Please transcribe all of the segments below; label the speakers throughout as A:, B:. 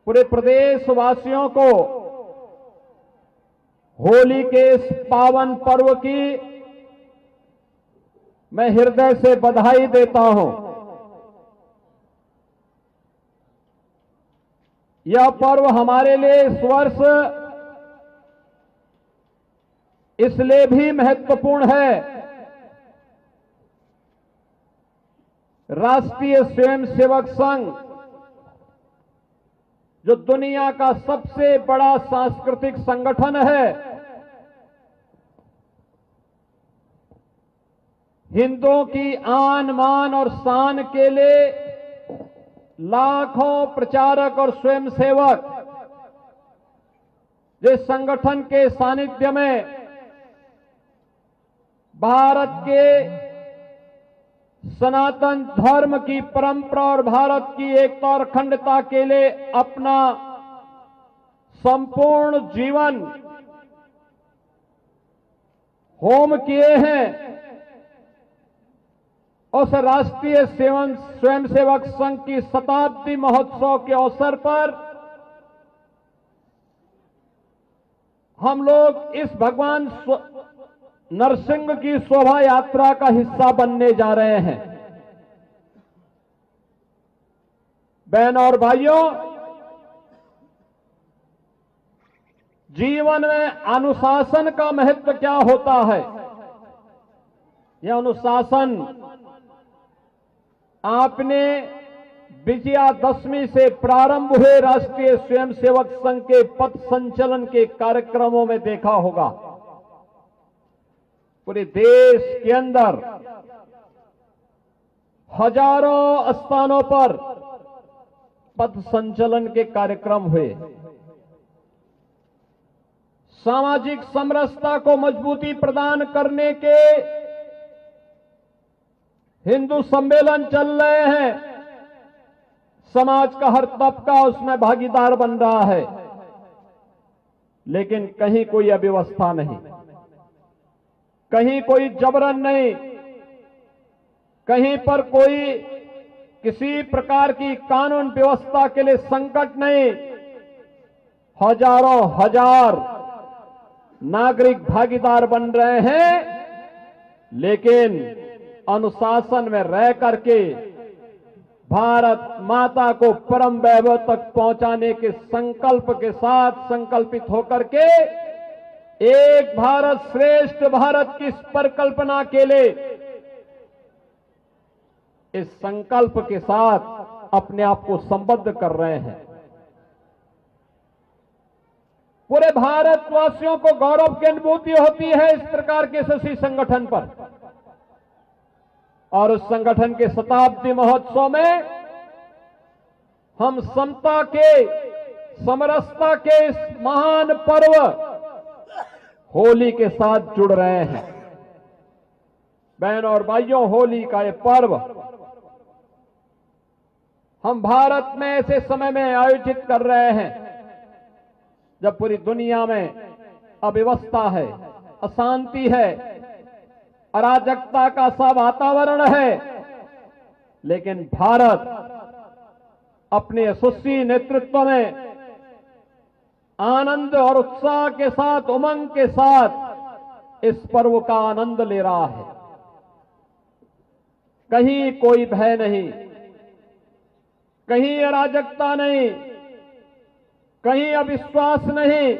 A: पूरे प्रदेश वासियों को होली के इस पावन पर्व की मैं हृदय से बधाई देता हूं। यह पर्व हमारे लिए इस वर्ष इसलिए भी महत्वपूर्ण है, राष्ट्रीय स्वयंसेवक संघ जो दुनिया का सबसे बड़ा सांस्कृतिक संगठन है, हिंदुओं की आन मान और शान के लिए लाखों प्रचारक और स्वयंसेवक जिस संगठन के सानिध्य में भारत के सनातन धर्म की परंपरा और भारत की एकता और अखंडता के लिए अपना संपूर्ण जीवन होम किए हैं, उस राष्ट्रीय स्वयंसेवक संघ की शताब्दी महोत्सव के अवसर पर हम लोग इस भगवान नरसिंह की शोभा यात्रा का हिस्सा बनने जा रहे हैं। बहनों और भाइयों, जीवन में अनुशासन का महत्व क्या होता है? यह अनुशासन आपने विजयादशमी से प्रारंभ हुए राष्ट्रीय स्वयंसेवक संघ के पथ संचलन के कार्यक्रमों में देखा होगा। पूरे देश के अंदर हजारों स्थानों पर पथ संचलन के कार्यक्रम हुए। सामाजिक समरसता को मजबूती प्रदान करने के हिंदू सम्मेलन चल रहे हैं। समाज का हर तबका उसमें भागीदार बन रहा है, लेकिन कहीं कोई अव्यवस्था नहीं, कहीं कोई जबरन नहीं, कहीं पर कोई किसी प्रकार की कानून व्यवस्था के लिए संकट नहीं। हजारों हजार नागरिक भागीदार बन रहे हैं, लेकिन अनुशासन में रह करके भारत माता को परम वैभव तक पहुंचाने के संकल्प के साथ संकल्पित होकर के एक भारत श्रेष्ठ भारत की इस परिकल्पना के लिए इस संकल्प के साथ अपने आप को संबद्ध कर रहे हैं। पूरे भारतवासियों को गौरव की अनुभूति होती है इस प्रकार के यशस्वी संगठन पर, और उस संगठन के शताब्दी महोत्सव में हम समता के, समरसता के इस महान पर्व होली के साथ जुड़ रहे हैं। बहनों और भाइयों, होली का ये पर्व हम भारत में ऐसे समय में आयोजित कर रहे हैं जब पूरी दुनिया में अव्यवस्था है, अशांति है, अराजकता का सा वातावरण है, लेकिन भारत अपने यशस्वी नेतृत्व में आनंद और उत्साह के साथ, उमंग के साथ इस पर्व का आनंद ले रहा है। कहीं कोई भय नहीं, कहीं अराजकता नहीं, कहीं अविश्वास नहीं,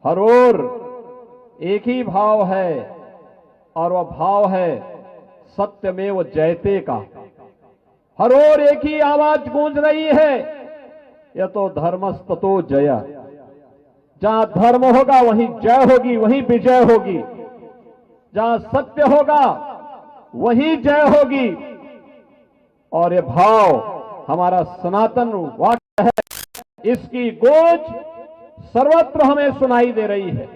A: हर ओर एक ही भाव है, और वह भाव है सत्यमेव जयते का। हर ओर एक ही आवाज गूंज रही है, यह तो धर्मस्ततो जय। जहां धर्म होगा वहीं जय होगी, वहीं विजय होगी। जहां सत्य होगा वहीं जय होगी। और यह भाव हमारा सनातन वाक्य है, इसकी गूंज सर्वत्र हमें सुनाई दे रही है।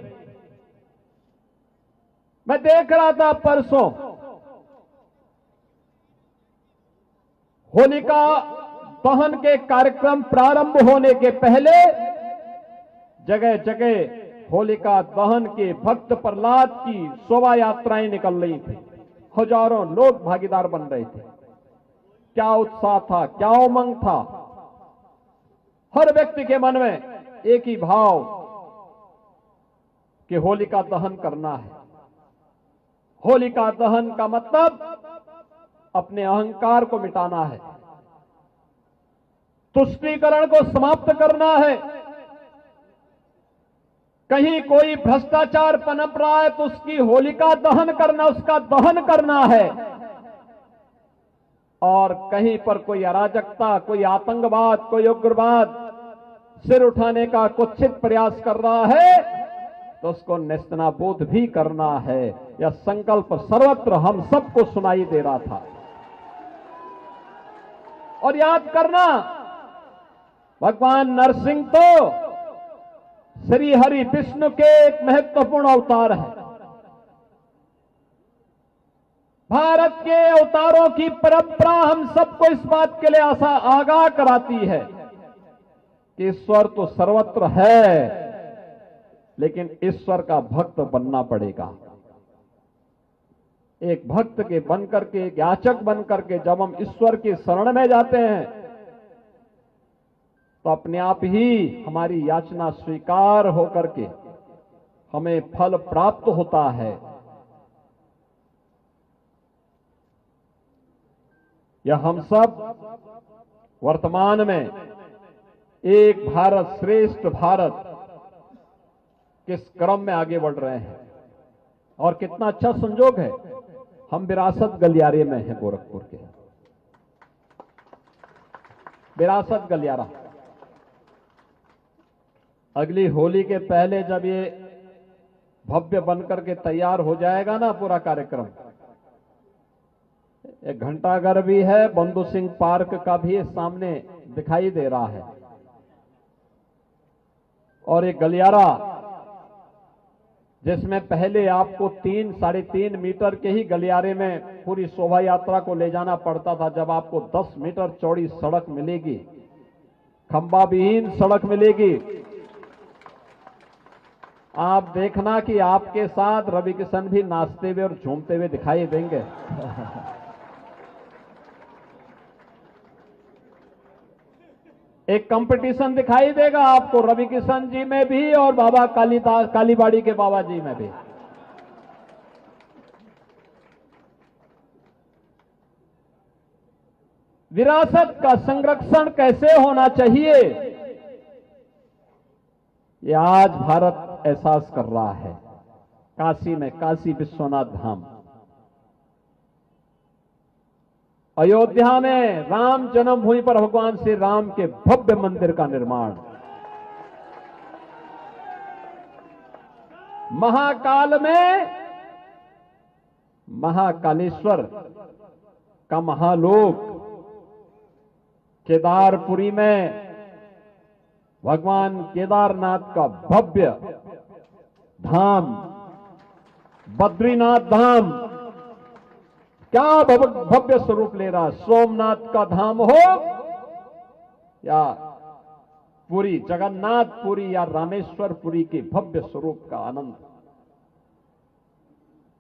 A: मैं देख रहा था परसों होलिका दहन के कार्यक्रम प्रारंभ होने के पहले जगह जगह होलिका दहन के भक्त प्रहलाद की शोभा यात्राएं निकल रही थी। हजारों लोग भागीदार बन रहे थे। क्या उत्साह था, क्या उमंग था। हर व्यक्ति के मन में एक ही भाव कि होलिका दहन करना है। होलिका दहन का मतलब अपने अहंकार को मिटाना है, तुष्टीकरण को समाप्त करना है। कहीं कोई भ्रष्टाचार पनप रहा है तो उसकी होलिका दहन करना, उसका दहन करना है। और कहीं पर कोई अराजकता, कोई आतंकवाद, कोई उग्रवाद सिर उठाने का कुत्सित प्रयास कर रहा है तो उसको नेस्तनाबूद भी करना है। यह संकल्प सर्वत्र हम सबको सुनाई दे रहा था। और याद करना, भगवान नरसिंह तो श्री हरि विष्णु के एक महत्वपूर्ण अवतार है। भारत के अवतारों की परंपरा हम सबको इस बात के लिए आगाह कराती है कि ईश्वर तो सर्वत्र है, लेकिन ईश्वर का भक्त बनना पड़ेगा। एक भक्त के बनकर के, एक याचक बनकर के जब हम ईश्वर की शरण में जाते हैं तो अपने आप ही हमारी याचना स्वीकार होकर के हमें फल प्राप्त होता है। यह हम सब वर्तमान में एक भारत श्रेष्ठ भारत किस क्रम में आगे बढ़ रहे हैं। और कितना अच्छा संजोग है, हम विरासत गलियारे में हैं, गोरखपुर के विरासत गलियारा। अगली होली के पहले जब ये भव्य बनकर के तैयार हो जाएगा ना पूरा कार्यक्रम, एक घंटाघर भी है, बंधु सिंह पार्क का भी सामने दिखाई दे रहा है। और एक गलियारा जिसमें पहले आपको 3-3.5 मीटर के ही गलियारे में पूरी शोभा यात्रा को ले जाना पड़ता था, जब आपको 10 मीटर चौड़ी सड़क मिलेगी, खंबा विहीन सड़क मिलेगी। आप देखना कि आपके साथ रवि किशन भी नाचते हुए और झूमते हुए दिखाई देंगे। एक कंपटीशन दिखाई देगा आपको रवि किशन जी में भी और बाबा कालीबाड़ी के बाबा जी में भी। विरासत का संरक्षण कैसे होना चाहिए, ये आज भारत एहसास कर रहा है। काशी में काशी विश्वनाथ धाम, अयोध्या में राम जन्मभूमि पर भगवान श्री राम के भव्य मंदिर का निर्माण, महाकाल में महाकालेश्वर का महालोक, केदारपुरी में भगवान केदारनाथ का भव्य धाम, बद्रीनाथ धाम क्या भव्य स्वरूप ले रहा। सोमनाथ का धाम हो या पुरी, जगन्नाथपुरी या रामेश्वरपुरी के भव्य स्वरूप का आनंद।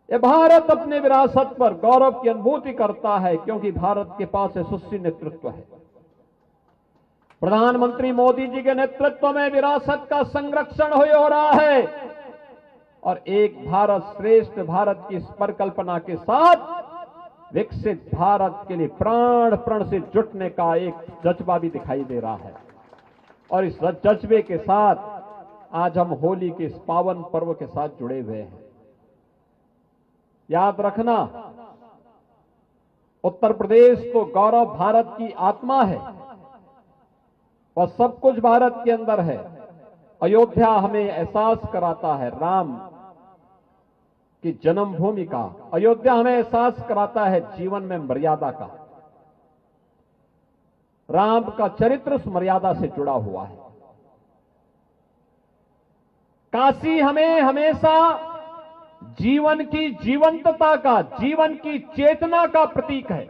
A: ये भारत अपने विरासत पर गौरव की अनुभूति करता है, क्योंकि भारत के पास यशस्वी नेतृत्व है। प्रधानमंत्री मोदी जी के नेतृत्व में विरासत का संरक्षण हो रहा है और एक भारत श्रेष्ठ भारत की इस परिकल्पना के साथ विकसित भारत के लिए प्राण प्रण से जुटने का एक जज्बा भी दिखाई दे रहा है। और इस जज्बे के साथ आज हम होली के इस पावन पर्व के साथ जुड़े हुए हैं। याद रखना, उत्तर प्रदेश तो गौरव भारत की आत्मा है और सब कुछ भारत के अंदर है। अयोध्या हमें एहसास कराता है राम की जन्मभूमि का। अयोध्या हमें एहसास कराता है जीवन में मर्यादा का। राम का चरित्र उस मर्यादा से जुड़ा हुआ है। काशी हमें हमेशा जीवन की जीवंतता का, जीवन की चेतना का प्रतीक है।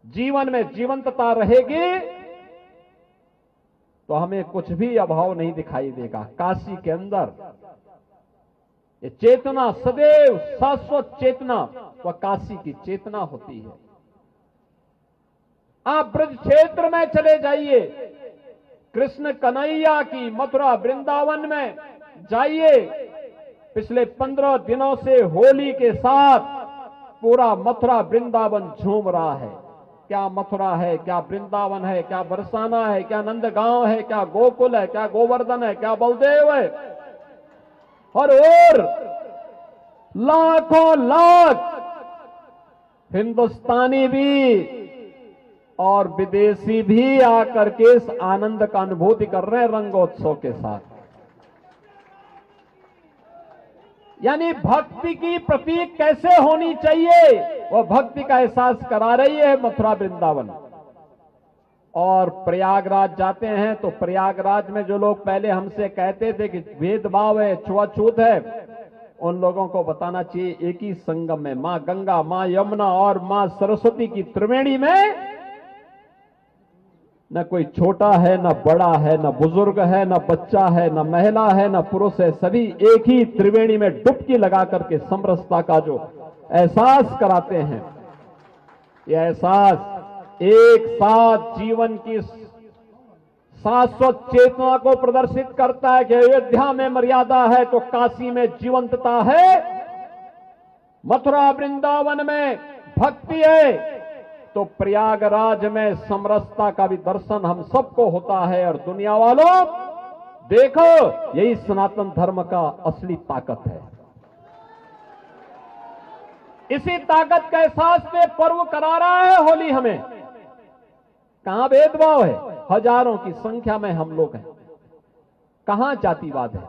A: जीवन में जीवंतता रहेगी तो हमें कुछ भी अभाव नहीं दिखाई देगा। काशी के अंदर ये चेतना सदैव शाश्वत चेतना वह काशी की चेतना होती है। आप ब्रज क्षेत्र में चले जाइए, कृष्ण कन्हैया की मथुरा वृंदावन में जाइए। पिछले 15 दिनों से होली के साथ पूरा मथुरा वृंदावन झूम रहा है। क्या मथुरा है, क्या वृंदावन है, क्या बरसाना है, क्या नंदगांव है, क्या गोकुल है, क्या गोवर्धन है, क्या बलदेव है। और लाखों लाख हिंदुस्तानी भी और विदेशी भी आकर के इस आनंद का अनुभूति कर रहे हैं रंगोत्सव के साथ। यानी भक्ति की प्रतीक कैसे होनी चाहिए, वह भक्ति का एहसास करा रही है मथुरा वृंदावन। और प्रयागराज जाते हैं तो प्रयागराज में जो लोग पहले हमसे कहते थे कि भेदभाव है, छुआछूत है, उन लोगों को बताना चाहिए एक ही संगम में मां गंगा, मां यमुना और मां सरस्वती की त्रिवेणी में न कोई छोटा है, न बड़ा है, न बुजुर्ग है, न बच्चा है, न महिला है, न पुरुष है, सभी एक ही त्रिवेणी में डुबकी लगा करके समरसता का जो एहसास कराते हैं, यह एहसास एक साथ जीवन की शाश्वत चेतना को प्रदर्शित करता है कि अयोध्या में मर्यादा है तो काशी में जीवंतता है, मथुरा वृंदावन में भक्ति है तो प्रयागराज में समरसता का भी दर्शन हम सबको होता है। और दुनिया वालों देखो, यही सनातन धर्म का असली ताकत है। इसी ताकत का एहसास से पर्व करा रहा है होली हमें। कहां भेदभाव है, हजारों की संख्या में हम लोग हैं, कहां जातिवाद है,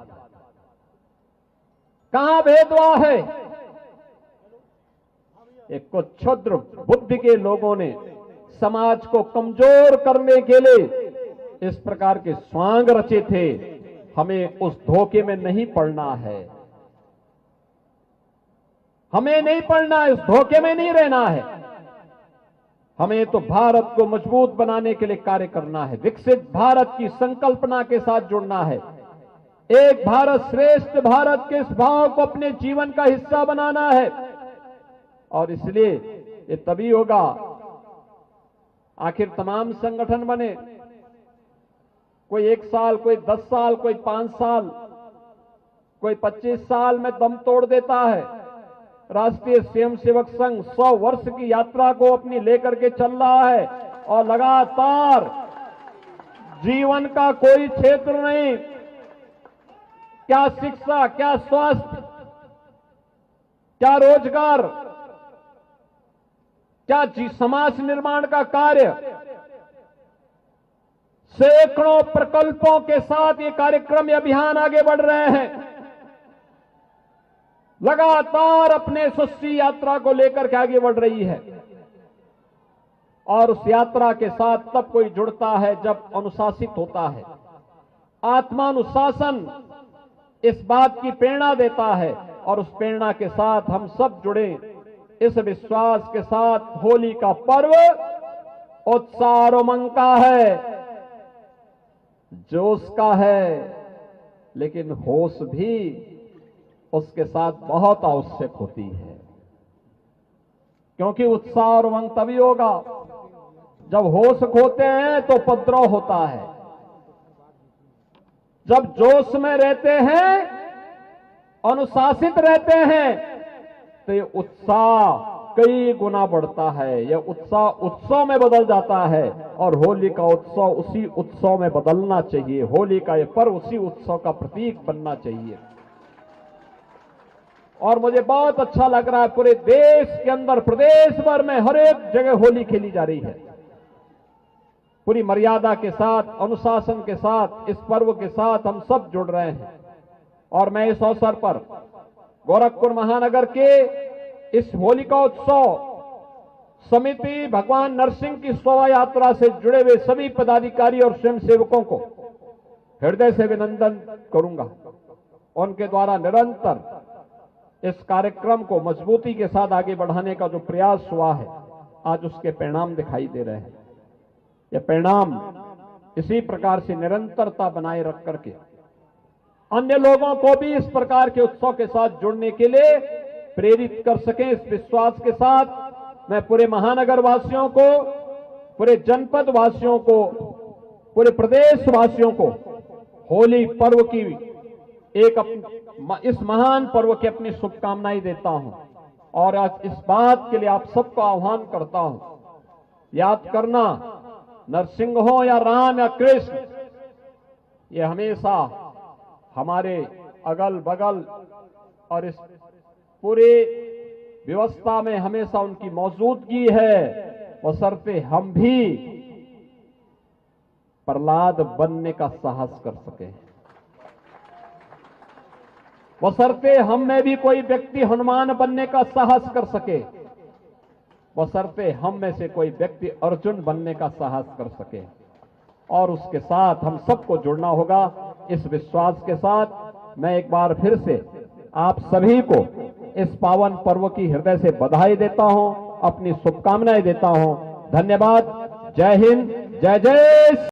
A: कहां भेदभाव है। एक कुछ क्षुद्र बुद्धि के लोगों ने समाज को कमजोर करने के लिए इस प्रकार के स्वांग रचे थे। हमें उस धोखे में नहीं पड़ना है, हमें नहीं पड़ना है, उस धोखे में नहीं रहना है। हमें तो भारत को मजबूत बनाने के लिए कार्य करना है, विकसित भारत की संकल्पना के साथ जुड़ना है, एक भारत श्रेष्ठ भारत के इस भाव को अपने जीवन का हिस्सा बनाना है। और इसलिए ये तभी होगा, आखिर तमाम संगठन बने, कोई 1 साल, कोई 10 साल, कोई 5 साल, कोई 25 साल में दम तोड़ देता है। राष्ट्रीय स्वयंसेवक संघ 100 वर्ष की यात्रा को अपनी लेकर के चल रहा है और लगातार जीवन का कोई क्षेत्र नहीं, क्या शिक्षा, क्या स्वास्थ्य, क्या रोजगार, क्या समाज निर्माण का कार्य, सैकड़ों प्रकल्पों के साथ ये कार्यक्रम, ये अभियान आगे बढ़ रहे हैं। लगातार अपने सुस्ती यात्रा को लेकर के आगे बढ़ रही है। और उस यात्रा के साथ तब कोई जुड़ता है जब अनुशासित होता है। आत्मानुशासन इस बात की प्रेरणा देता है और उस प्रेरणा के साथ हम सब जुड़े, इस विश्वास के साथ होली का पर्व उत्साह और उमंग का है, जोश का है, लेकिन होश भी उसके साथ बहुत आवश्यक होती है। क्योंकि उत्साह और उमंग तभी होगा जब होश खोते हैं तो उपद्रव होता है, जब जोश में रहते हैं, अनुशासित रहते हैं, तो ये उत्साह कई गुना बढ़ता है, यह उत्साह उत्सव में बदल जाता है। और होली का उत्सव उसी उत्सव में बदलना चाहिए, होली का यह पर्व उसी उत्सव का प्रतीक बनना चाहिए। और मुझे बहुत अच्छा लग रहा है, पूरे देश के अंदर, प्रदेश भर में हर एक जगह होली खेली जा रही है, पूरी मर्यादा के साथ, अनुशासन के साथ, इस पर्व के साथ हम सब जुड़ रहे हैं। और मैं इस अवसर पर गोरखपुर महानगर के इस होलिका उत्सव समिति भगवान नरसिंह की शोभा यात्रा से जुड़े हुए सभी पदाधिकारी और स्वयंसेवकों को हृदय से अभिनंदन करूंगा। उनके द्वारा निरंतर इस कार्यक्रम को मजबूती के साथ आगे बढ़ाने का जो प्रयास हुआ है, आज उसके परिणाम दिखाई दे रहे हैं। ये परिणाम इसी प्रकार से निरंतरता बनाए रख करके अन्य लोगों को भी इस प्रकार के उत्सव के साथ जुड़ने के लिए प्रेरित कर सकें, इस विश्वास के साथ मैं पूरे महानगर वासियों को, पूरे जनपद वासियों को पूरे प्रदेशवासियों को होली पर्व की इस महान पर्व की अपनी शुभकामनाएं देता हूं और आज इस बात के लिए आप सबको आह्वान करता हूं, याद करना नरसिंह हो या राम या कृष्ण, ये हमेशा हमारे अगल बगल और इस पूरी व्यवस्था में हमेशा उनकी मौजूदगी है, बशर्ते हम भी प्रहलाद बनने का साहस कर सके, बशर्ते हम में भी कोई व्यक्ति हनुमान बनने का साहस कर सके, बशर्ते हम में से कोई व्यक्ति अर्जुन बनने का साहस कर सके। और उसके साथ हम सबको जुड़ना होगा। इस विश्वास के साथ मैं एक बार फिर से आप सभी को इस पावन पर्व की हृदय से बधाई देता हूं, अपनी शुभकामनाएं देता हूं। धन्यवाद। जय हिंद, जय जय।